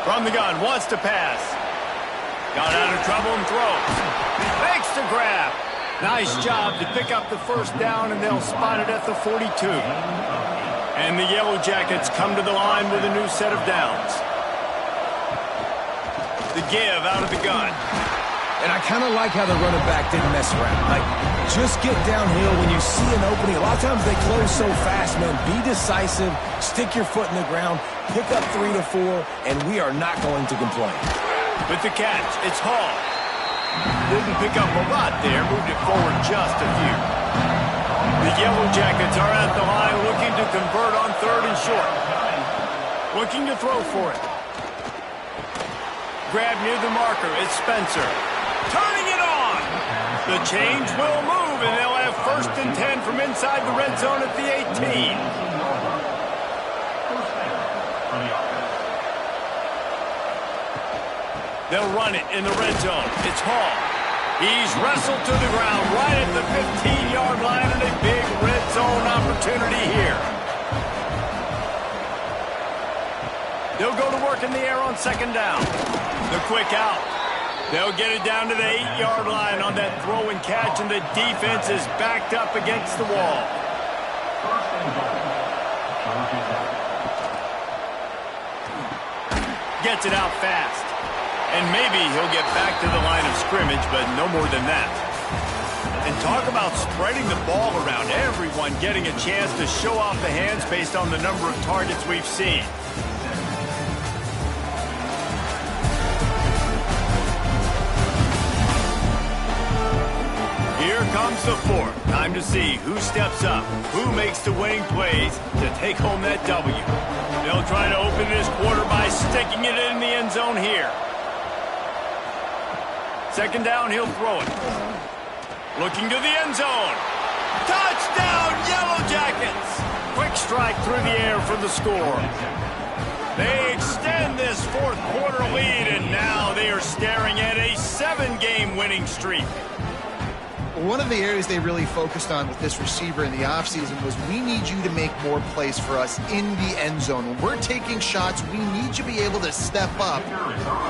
From the gun, wants to pass. Got out of trouble and throws. Makes the grab. Nice job to pick up the 1st down, and they'll spot it at the 42. And the Yellow Jackets come to the line with a new set of downs. The give out of the gun. And I kind of like how the running back didn't mess around. Like, just get downhill when you see an opening. A lot of times they close so fast, man. Be decisive, stick your foot in the ground, pick up 3 to 4, and we are not going to complain. With the catch, it's Hall. Didn't pick up a lot there, moved it forward just a few. The Yellow Jackets are at the line looking to convert on 3rd and short. Looking to throw for it. Grab near the marker, it's Spencer. Turning it on! The change will move, and they'll have 1st and 10 from inside the red zone at the 18. They'll run it in the red zone. It's Hall. He's wrestled to the ground right at the 15-yard line, and a big zone opportunity here. They'll go to work in the air on second down. The quick out. They'll get it down to the 8-yard line on that throw and catch, and the defense is backed up against the wall. Gets it out fast. And maybe he'll get back to the line of scrimmage, but no more than that. And talk about spreading the ball around. Everyone getting a chance to show off the hands based on the number of targets we've seen. Here comes the fourth. Time to see who steps up, who makes the winning plays to take home that W. They'll try to open this quarter by sticking it in the end zone here. Second down, he'll throw it. Looking to the end zone. Touchdown, Yellow Jackets! Quick strike through the air for the score. They extend this fourth quarter lead, and now they are staring at a 7-game winning streak. One of the areas they really focused on with this receiver in the offseason was we need you to make more plays for us in the end zone. When we're taking shots, we need you to be able to step up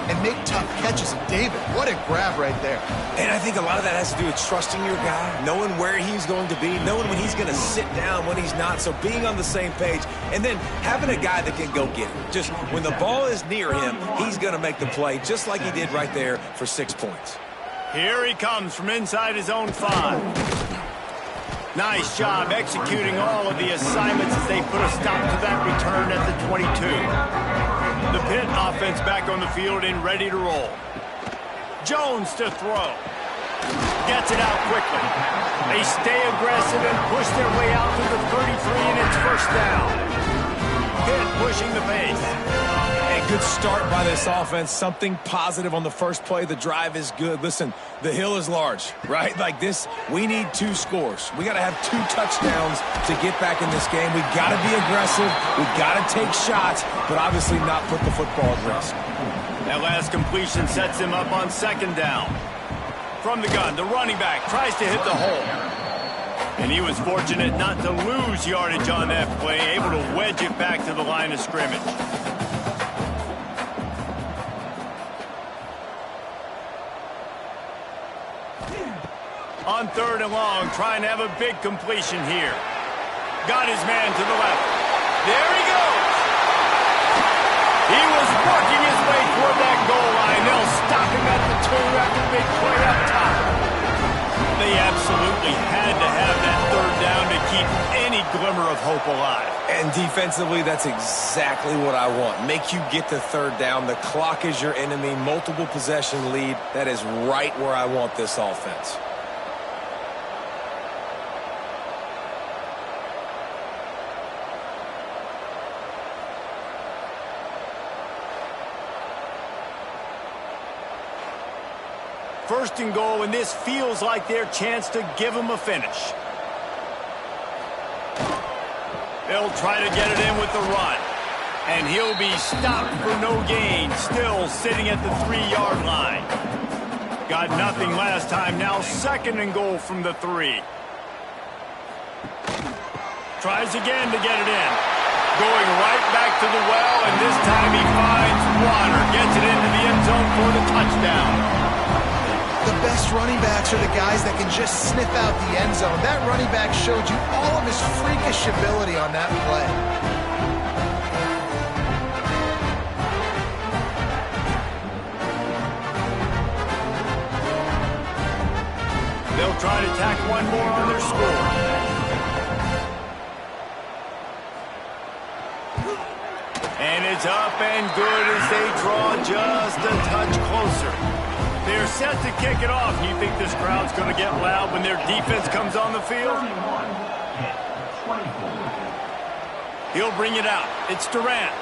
and make tough catches. And David, what a grab right there. And I think a lot of that has to do with trusting your guy, knowing where he's going to be, knowing when he's going to sit down, when he's not, so being on the same page, and then having a guy that can go get it. Just when the ball is near him, he's going to make the play, just like he did right there for 6 points. Here he comes from inside his own 5. Nice job executing all of the assignments as they put a stop to that return at the 22. The Pitt offense back on the field and ready to roll. Jones to throw. Gets it out quickly. They stay aggressive and push their way out to the 33, and it's first down. Pitt pushing the pace. A good start by this offense. Something positive on the first play. The drive is good. Listen, the hill is large, right? Like this, we need 2 scores. We got to have 2 touchdowns to get back in this game. We got to be aggressive. We got to take shots, but obviously not put the football at risk. That last completion sets him up on second down. From the gun, the running back tries to hit the hole. And he was fortunate not to lose yardage on that play, able to wedge it back to the line of scrimmage. On third and long, trying to have a big completion here. Got his man to the left. There he goes. He was working his way toward that goal line. They'll stop him at the 2 after the big play up top. They absolutely had to have that third down to keep any glimmer of hope alive. And defensively, that's exactly what I want. Make you get the third down. The clock is your enemy. Multiple possession lead. That is right where I want this offense. First and goal, and this feels like their chance to give them a finish. They'll try to get it in with the run. And he'll be stopped for no gain, still sitting at the 3-yard line. Got nothing last time, now second and goal from the 3. Tries again to get it in. Going right back to the well, and this time he finds water. Gets it into the end zone for the touchdown. The best running backs are the guys that can just sniff out the end zone. That running back showed you all of his freakish ability on that play. They'll try to tack one more on their score. And it's up and good as they draw just a touch closer. They're set to kick it off. You think this crowd's going to get loud when their defense comes on the field? He'll bring it out. It's Durant.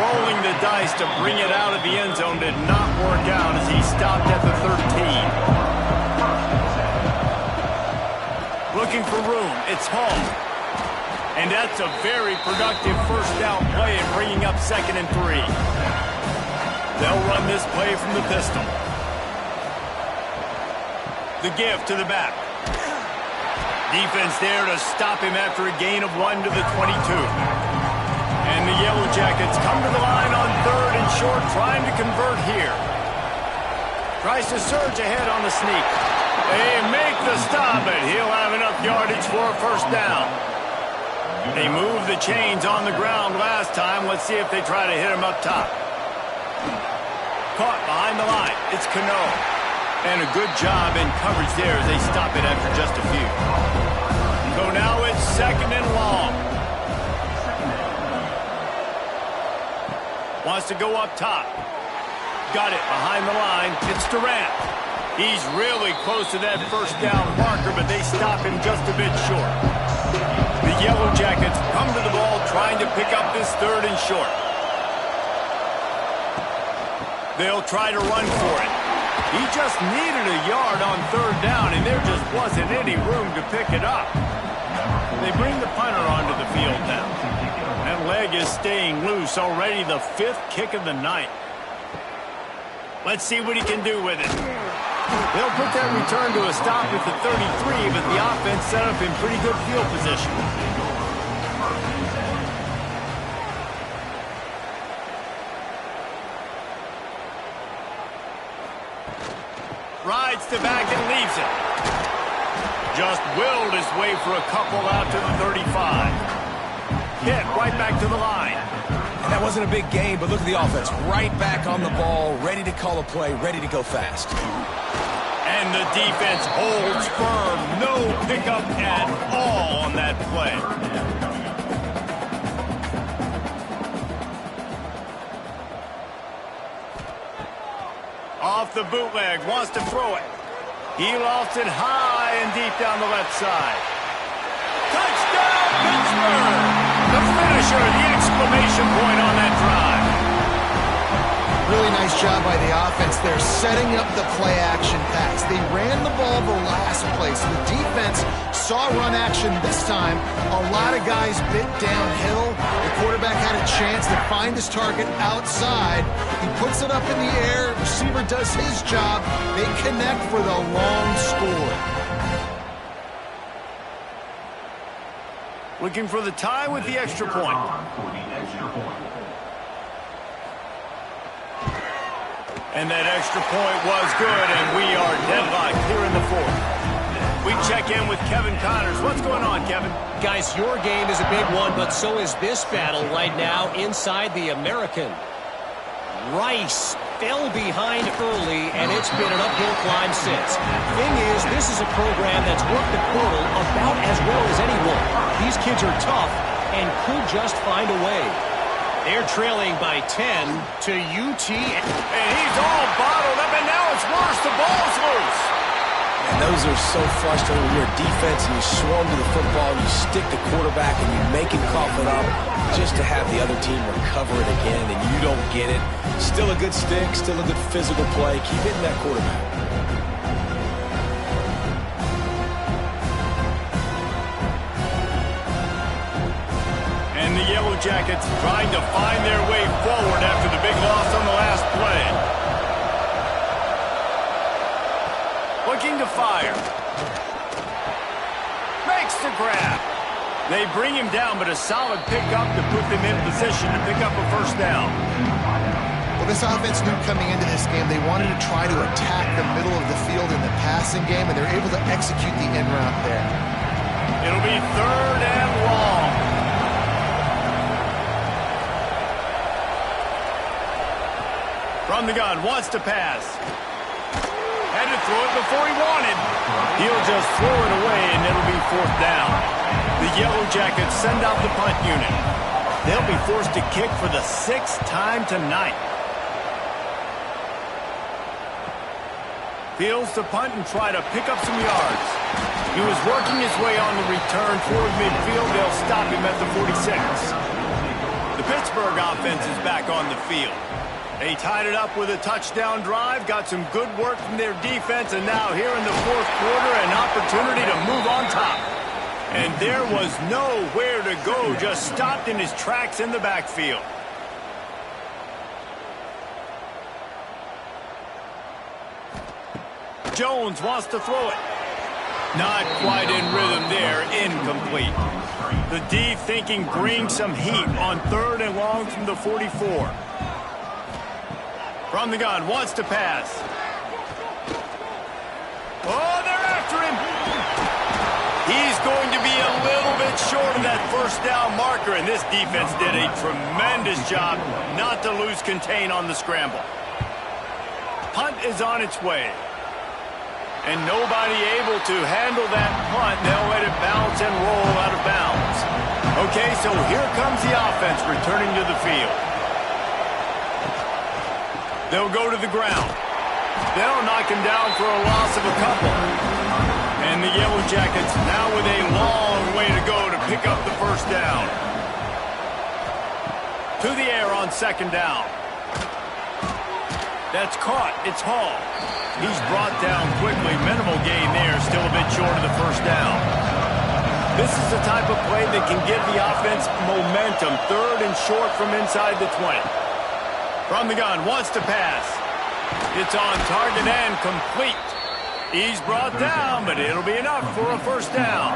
Rolling the dice to bring it out of the end zone did not work out as he stopped at the 13. Looking for room. It's Hall. And that's a very productive first down play in bringing up second and 3. They'll run this play from the pistol. The give to the back. Defense there to stop him after a gain of 1 to the 22. And the Yellow Jackets come to the line on 3rd and short, trying to convert here. Tries to surge ahead on the sneak. They make the stop, but he'll have enough yardage for a first down. They moved the chains on the ground last time. Let's see if they try to hit him up top. Caught behind the line. It's Cano. And a good job in coverage there as they stop it after just a few. So now it's 2nd and long. Wants to go up top. Got it behind the line. It's Durant. He's really close to that first down marker, but they stop him just a bit short. The Yellow Jackets come to the ball trying to pick up this 3rd and short. They'll try to run for it. He just needed a yard on 3rd down, and there just wasn't any room to pick it up. They bring the punter onto the field now. That leg is staying loose, already the 5th kick of the night. Let's see what he can do with it. They'll put that return to a stop at the 33, but the offense set up in pretty good field position. Rides to back and leaves it. Just willed his way for a couple out to the 35. Hit right back to the line. And that wasn't a big gain, but look at the offense. Right back on the ball, ready to call a play, ready to go fast. And the defense holds firm. No pickup at all on that play. Off the bootleg, wants to throw it. He lofts it high and deep down the left side. Touchdown, Pittsburgh! The finisher, the exclamation point on that drive. Really nice job by the offense there, setting up the play-action pass. They ran the ball the last play, so the defense saw run action this time. A lot of guys bit downhill. The quarterback had a chance to find his target outside. He puts it up in the air. Receiver does his job. They connect for the long score. Looking for the tie with the extra point. And that extra point was good, and we are deadlocked here in the 4th. We check in with Kevin Connors. What's going on, Kevin? Guys, your game is a big one, but so is this battle right now inside the American. Rice fell behind early, and it's been an uphill climb since. Thing is, this is a program that's worked the portal about as well as anyone. These kids are tough and could just find a way. They're trailing by 10 to UT. And he's all bottled up, and now it's worse. The ball's loose. And those are so frustrating when you're a defense and you swarm to the football, you stick the quarterback, and you make him cough it up just to have the other team recover it again, and you don't get it. Still a good stick, still a good physical play. Keep hitting that quarterback. And the Yellow Jackets trying to find their way forward after the big loss on the last play. Looking to fire. Makes the grab. They bring him down, but a solid pickup to put them in position to pick up a first down. Well, this offense knew coming into this game they wanted to try to attack the middle of the field in the passing game, and they're able to execute the in route there. It'll be 3rd and long. From the gun, wants to pass. Had to throw it before he wanted. He'll just throw it away, and it'll be 4th down. The Yellow Jackets send out the punt unit. They'll be forced to kick for the 6th time tonight. Fields to punt and try to pick up some yards. He was working his way on the return toward midfield. They'll stop him at the 46. The Pittsburgh offense is back on the field. They tied it up with a touchdown drive, got some good work from their defense, and now here in the 4th quarter, an opportunity to move on top. And there was nowhere to go, just stopped in his tracks in the backfield. Jones wants to throw it. Not quite in rhythm there, incomplete. The D thinking bring some heat on 3rd and long from the 44. From the gun, wants to pass. Oh, they're after him. He's going to be a little bit short of that first down marker, and this defense did a tremendous job not to lose contain on the scramble. Punt is on its way. And nobody able to handle that punt. They'll let it bounce and roll out of bounds. Okay, so here comes the offense returning to the field. They'll go to the ground. They'll knock him down for a loss of a couple. And the Yellow Jackets now with a long way to go to pick up the first down. To the air on 2nd down. That's caught. It's Hall. He's brought down quickly. Minimal gain there. Still a bit short of the first down. This is the type of play that can give the offense momentum. 3rd and short from inside the 20. From the gun, wants to pass. It's on target and complete. He's brought down, but it'll be enough for a first down.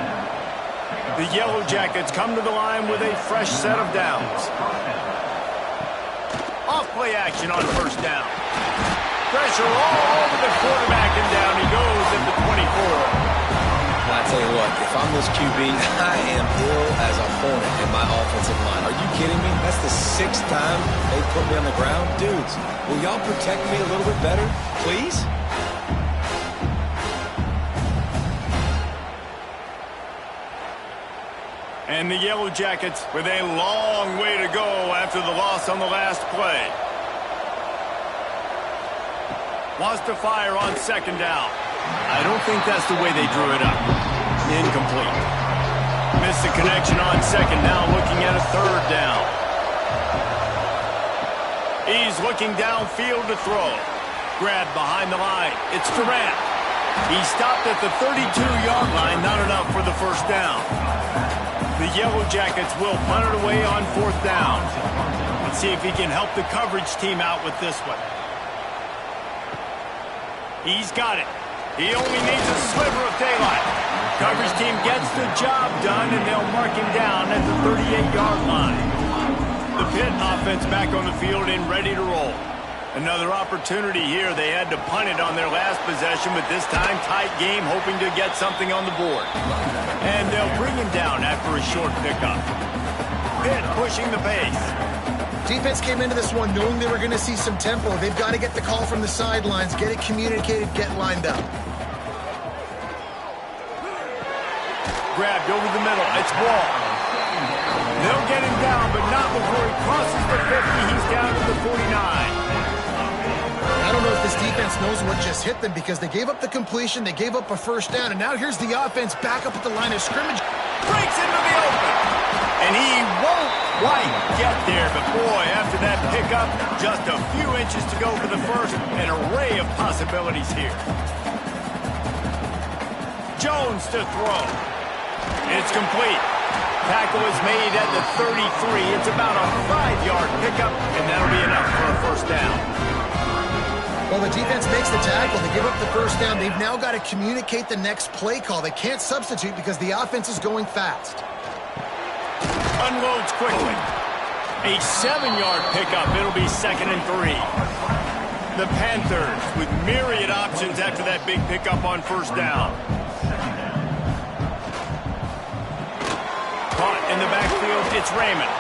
The Yellow Jackets come to the line with a fresh set of downs. Off-play action on 1st down. Pressure all over the quarterback, and down he goes at the 24. I tell you what, if I'm this QB, I am ill as a hornet in my offensive line. Are you kidding me? That's the 6th time they put me on the ground. Dudes, will y'all protect me a little bit better, please? And the Yellow Jackets with a long way to go after the loss on the last play. Wants to fire on 2nd down. I don't think that's the way they drew it up. Incomplete. Missed the connection on 2nd down, looking at a 3rd down. He's looking downfield to throw. Grabbed behind the line. It's Durant. He stopped at the 32-yard line, not enough for the first down. The Yellow Jackets will punt it away on 4th down. Let's see if he can help the coverage team out with this one. He's got it. He only needs a sliver of daylight. Coverage team gets the job done, and they'll mark him down at the 38-yard line. The Pitt offense back on the field and ready to roll. Another opportunity here. They had to punt it on their last possession, but this time tight game, hoping to get something on the board. And they'll bring him down after a short pickup. Pitt pushing the pace. Defense came into this one knowing they were going to see some tempo. They've got to get the call from the sidelines, get it communicated, get lined up. Grabbed over the middle. It's Wall. They'll get him down, but not before he crosses the 50. He's down to the 49. I don't know if this defense knows what just hit them because they gave up the completion, they gave up a first down, and now here's the offense back up at the line of scrimmage. Breaks into the open. And he won't quite get there, but boy, after that pickup, just a few inches to go for the first. An array of possibilities here. Jones to throw. It's complete. Tackle is made at the 33. It's about a 5-yard pickup, and that'll be enough for a first down. Well, the defense makes the tackle. They give up the first down. They've now got to communicate the next play call. They can't substitute because the offense is going fast. Unloads quickly. A 7-yard pickup. It'll be 2nd and 3. The Panthers with myriad options after that big pickup on first down. Caught in the backfield, it's Raymond.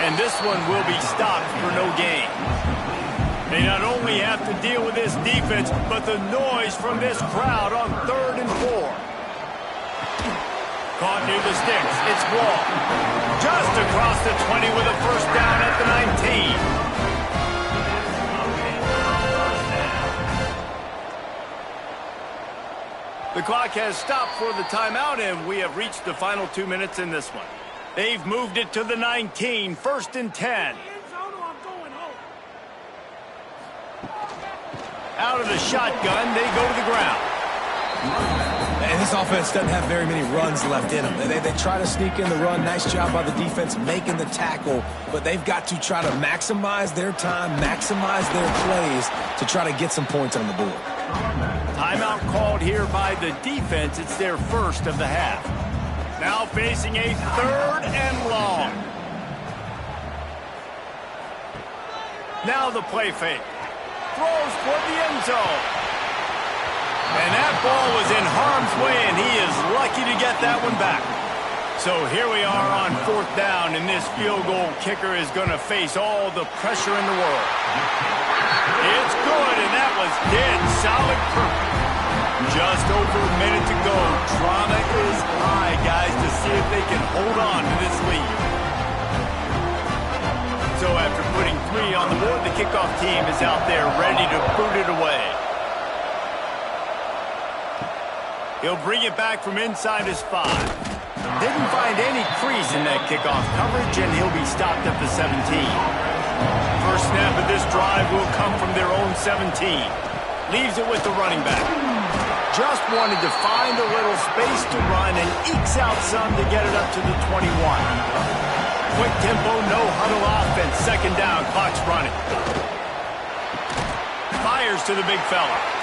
And this one will be stopped for no gain. They not only have to deal with this defense, but the noise from this crowd on 3rd and 4. Caught near the sticks, it's Wall. Just across the 20 with a first down at the 19. The clock has stopped for the timeout, and we have reached the final 2 minutes in this one. They've moved it to the 19, 1st and 10. Out of the shotgun, they go to the ground. And And this offense doesn't have very many runs left in them. They try to sneak in the run. Nice job by the defense making the tackle, but they've got to try to maximize their time, maximize their plays to try to get some points on the board. Timeout called here by the defense. It's their first of the half. Now facing a 3rd and long. Now the play fake. Throws toward the end zone. And that ball was in harm's way, and he is lucky to get that one back. So here we are on 4th down, and this field goal kicker is going to face all the pressure in the world. It's good, and that was dead solid perfect. Just over a minute to go. Drama is high, guys, to see if they can hold on to this lead. So after putting 3 on the board, the kickoff team is out there ready to boot it away. He'll bring it back from inside his 5. Didn't find any crease in that kickoff coverage, and he'll be stopped at the 17. First snap of this drive will come from their own 17. Leaves it with the running back. Just wanted to find a little space to run and ekes out some to get it up to the 21. Quick tempo, no huddle offense. 2nd down, clock's running. Fires to the big fella.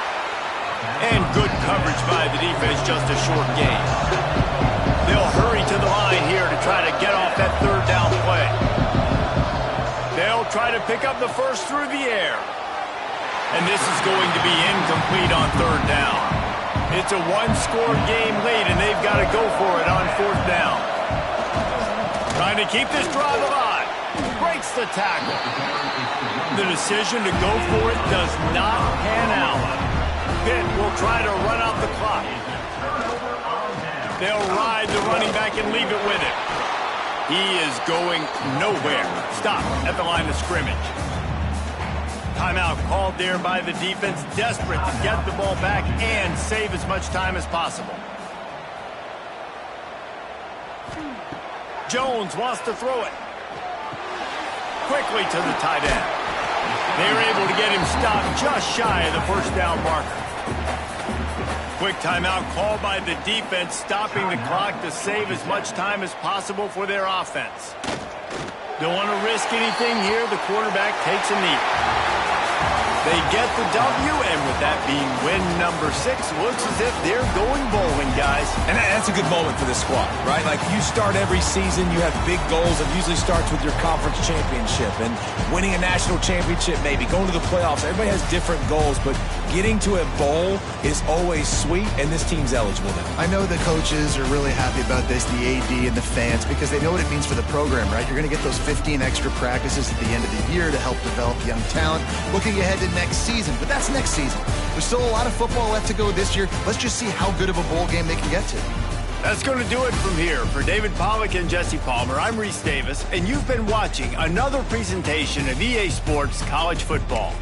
And good coverage by the defense, just a short gain. They'll hurry to the line here to try to get off that 3rd down play. They'll try to pick up the first through the air. And this is going to be incomplete on 3rd down. It's a 1-score game late, and they've got to go for it on 4th down. Trying to keep this drive alive. Breaks the tackle. The decision to go for it does not pan out. Pitt will try to run out the clock. They'll ride the running back and leave it with him. He is going nowhere. Stop at the line of scrimmage. Timeout called there by the defense, desperate to get the ball back and save as much time as possible. Jones wants to throw it. Quickly to the tight end. They're able to get him stopped just shy of the 1st down marker. Quick timeout called by the defense, stopping the clock to save as much time as possible for their offense. Don't want to risk anything here. The quarterback takes a knee. They get the W, and with that being win number 6, looks as if they're going bowling, guys. And that's a good moment for this squad, right? Like, you start every season, you have big goals. It usually starts with your conference championship and winning a national championship, maybe going to the playoffs. Everybody has different goals, but getting to a bowl is always sweet, and this team's eligible now. I know the coaches are really happy about this, the AD and the fans, because they know what it means for the program, right? You're going to get those 15 extra practices at the end of the year to help develop young talent. Looking ahead to next season, but that's next season. There's still a lot of football left to go this year. Let's just see how good of a bowl game they can get to. That's going to do it from here. For David Pollack and Jesse Palmer, I'm Reese Davis, and you've been watching another presentation of EA Sports College Football.